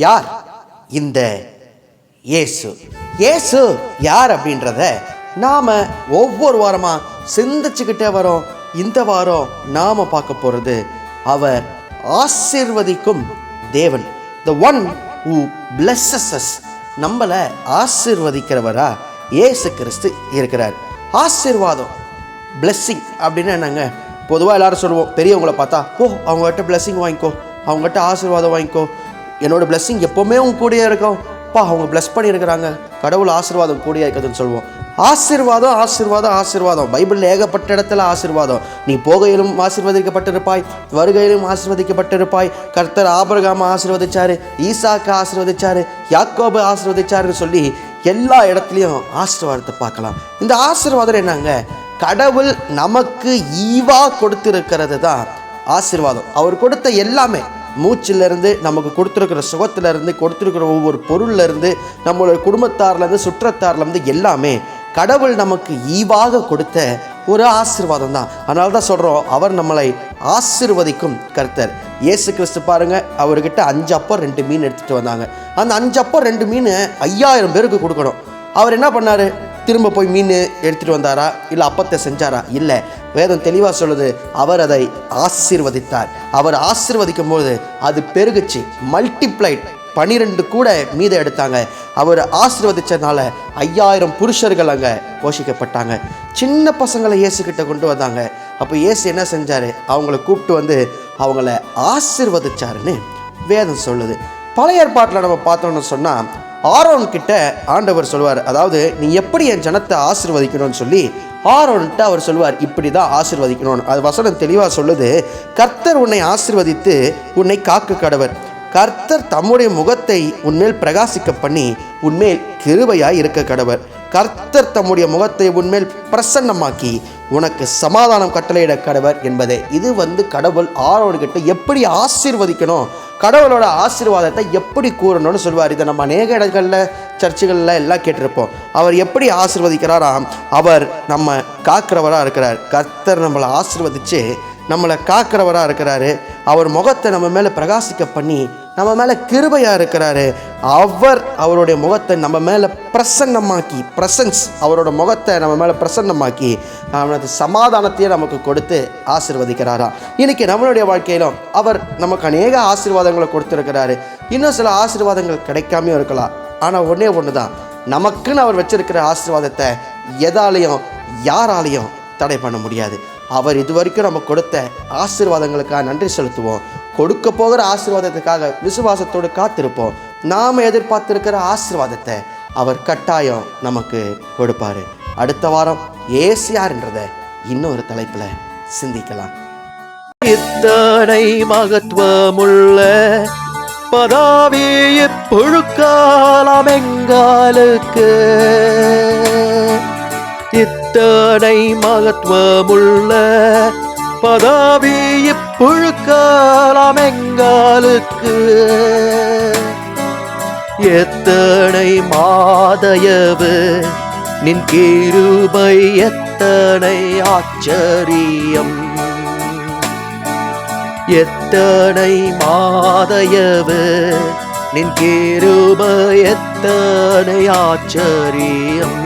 யார்? இந்த இயேசு. இயேசு யார் அப்படின்றத நாம் ஒவ்வொரு வாரமாக சிந்திச்சுக்கிட்டே வரோம். இந்த வாரம் நாம் பார்க்க போகிறது அவர் ஆசீர்வதிக்கும் தேவன். The one who blesses us. நம்மளை ஆசீர்வதிக்கிறவரா இயேசு கிறிஸ்து இருக்கிறார். ஆசீர்வாதம், பிளெஸ்ஸிங் அப்படின்னு என்னங்க? பொதுவாக எல்லாரும் சொல்லுவோம், பெரியவங்களை பார்த்தா, அவங்ககிட்ட பிளெஸ்ஸிங் வாங்கிக்கோ, அவங்ககிட்ட ஆசீர்வாதம் வாங்கிக்கோ, என்னோடய பிளெஸ்ஸிங் எப்போவுமே உங்க கூடயே இருக்கும், அவங்க பிளஸ் பண்ணியிருக்கிறாங்க, கடவுள் ஆசீர்வாதம் கூடயே இருக்குதுன்னு சொல்லுவோம். ஆசீர்வாதம் ஆசீர்வாதம் ஆசீர்வாதம். பைபிளில் ஏகப்பட்ட இடத்துல ஆசீர்வாதம். நீ போகையிலும் ஆசீர்வதிக்கப்பட்டிருப்பாய், வருகையிலும் ஆசீர்வதிக்கப்பட்டிருப்பாய். கர்த்தர் ஆபிரகாமை ஆசீர்வதிச்சாரு, ஈசாக்கு ஆசீர்வதிச்சாரு, யாக்கோபு ஆசீர்வதிச்சாருன்னு சொல்லி எல்லா இடத்துலையும் ஆசீர்வாதத்தை பார்க்கலாம். இந்த ஆசீர்வாதம் என்னங்க? கடவுள் நமக்கு ஈவா கொடுத்திருக்கிறது தான் ஆசீர்வாதம். அவர் கொடுத்த எல்லாமே, மூச்சிலிருந்து நமக்கு கொடுத்துருக்கிற சுகத்திலேருந்து, கொடுத்துருக்கிற ஒவ்வொரு பொருள்லேருந்து, நம்மளோட குடும்பத்தார்லேருந்து, சுற்றத்தார்லேருந்து எல்லாமே கடவுள் நமக்கு ஈவாக கொடுத்த ஒரு ஆசீர்வாதம் தான். அதனால தான் சொல்கிறோம், அவர் நம்மளை ஆசீர்வதிக்கும் கர்த்தர். இயேசு கிறிஸ்து பாருங்க, அவர்கிட்ட 5 அப்பம் 2 மீன் எடுத்துகிட்டு வந்தாங்க. அந்த 5 அப்பம் 2 மீன் 5000 பேருக்கு கொடுக்கணும். அவர் என்ன பண்ணார்? திரும்ப போய் மீன் எடுத்துகிட்டு வந்தாரா, இல்லை அப்பத்தை செஞ்சாரா? இல்லை. வேதம் தெளிவாக சொல்லுது, அவர் அதை ஆசீர்வதித்தார். அவர் ஆசீர்வதிக்கும் போது அது பெருகுச்சு, மல்டிப்ளைட். 12 கூட மீதம் எடுத்தாங்க. அவர் ஆசீர்வதிச்சதுனால 5000 புருஷர்கள் அங்கே போஷிக்கப்பட்டாங்க. சின்ன பசங்களை இயேசுக்கிட்ட கொண்டு வந்தாங்க. அப்போ இயேசு என்ன செஞ்சார்? அவங்கள கூப்பிட்டு வந்து அவங்கள ஆசீர்வதிச்சாருன்னு வேதம் சொல்லுது. பழைய ஏற்பாட்டில் நம்ம பார்த்தோம்னு சொன்னால், ஆரோன் கிட்ட ஆண்டவர் சொல்வார், அதாவது நீ எப்படி என் ஜனத்தை ஆசீர்வதிக்கணும்னு சொல்லி ஆரோன்கிட்ட அவர் சொல்வார், இப்படி தான் ஆசீர்வதிக்கணும்னு. அது வசனம் தெளிவாக சொல்லுது, கர்த்தர் உன்னை ஆசீர்வதித்து உன்னை காக்க கடவர். கர்த்தர் தம்முடைய முகத்தை உன்மேல் பிரகாசிக்க பண்ணி உன்மேல் கிருபையாய் இருக்க கடவர். கர்த்தர் தம்முடைய முகத்தை உன்மேல் பிரசன்னமாக்கி உனக்கு சமாதானம் கட்டளையிட கடவர் என்பதே. இது கடவுள் ஆரோன்கிட்ட எப்படி ஆசீர்வதிக்கணும், கடவுளோட ஆசீர்வாதத்தை எப்படி கூறணும்னு சொல்வார். இதை நம்ம அநேக இடங்களில், சர்ச்சுகளில் எல்லாம் கேட்டிருப்போம். அவர் எப்படி ஆசீர்வதிக்கிறாராம்? அவர் நம்ம காக்கிறவராக இருக்கிறார். கர்த்தர் நம்மளை ஆசீர்வதித்து நம்மளை காக்கிறவராக இருக்கிறாரு. அவர் முகத்தை நம்ம மேலே பிரகாசிக்க பண்ணி நம்ம மேலே கிருபையாக இருக்கிறாரு. அவருடைய முகத்தை நம்ம மேலே பிரசன்னமாக்கி, பிரசன்ஸ், அவரோட முகத்தை நம்ம மேலே பிரசன்னமாக்கி அவனது சமாதானத்தையே நமக்கு கொடுத்து ஆசீர்வதிக்கிறாரா. இன்றைக்கி நம்மளுடைய வாழ்க்கையிலும் அவர் நமக்கு அநேக ஆசீர்வாதங்களை கொடுத்துருக்கிறாரு. இன்னும் சில ஆசீர்வாதங்கள் கிடைக்காமையும் இருக்கலாம். ஆனால் ஒன்று தான், நமக்குன்னு அவர் வச்சிருக்கிற ஆசீர்வாதத்தை எதாலையும் யாராலையும் தடை பண்ண முடியாது. அவர் இதுவரைக்கும் நம்ம கொடுத்த ஆசீர்வாதங்களுக்காக நன்றி செலுத்துவோம். கொடுக்க போகிற ஆசீர்வாதத்துக்காக விசுவாசத்தோடு காத்திருப்போம். நாம் எதிர்பார்த்திருக்கிற ஆசீர்வாதத்தை அவர் கட்டாயம் நமக்கு கொடுப்பார். அடுத்த வாரம் ஏசு யார்ன்றதை இன்னொரு தலைப்பில் சிந்திக்கலாம். இத்தனை மகத்துவமுள்ள பதாவி புழுக்காலம் எங்காலுக்கு, இத்தனை மகத்துவமுள்ள பதாவி புழுக்காலம் எங்காலுக்கு, எத்தனை மாதயவு நின் கிருபை, எத்தனை ஆச்சரியம், எத்தனை மாதயவு நின் கிருபை, எத்தனை ஆச்சரியம்.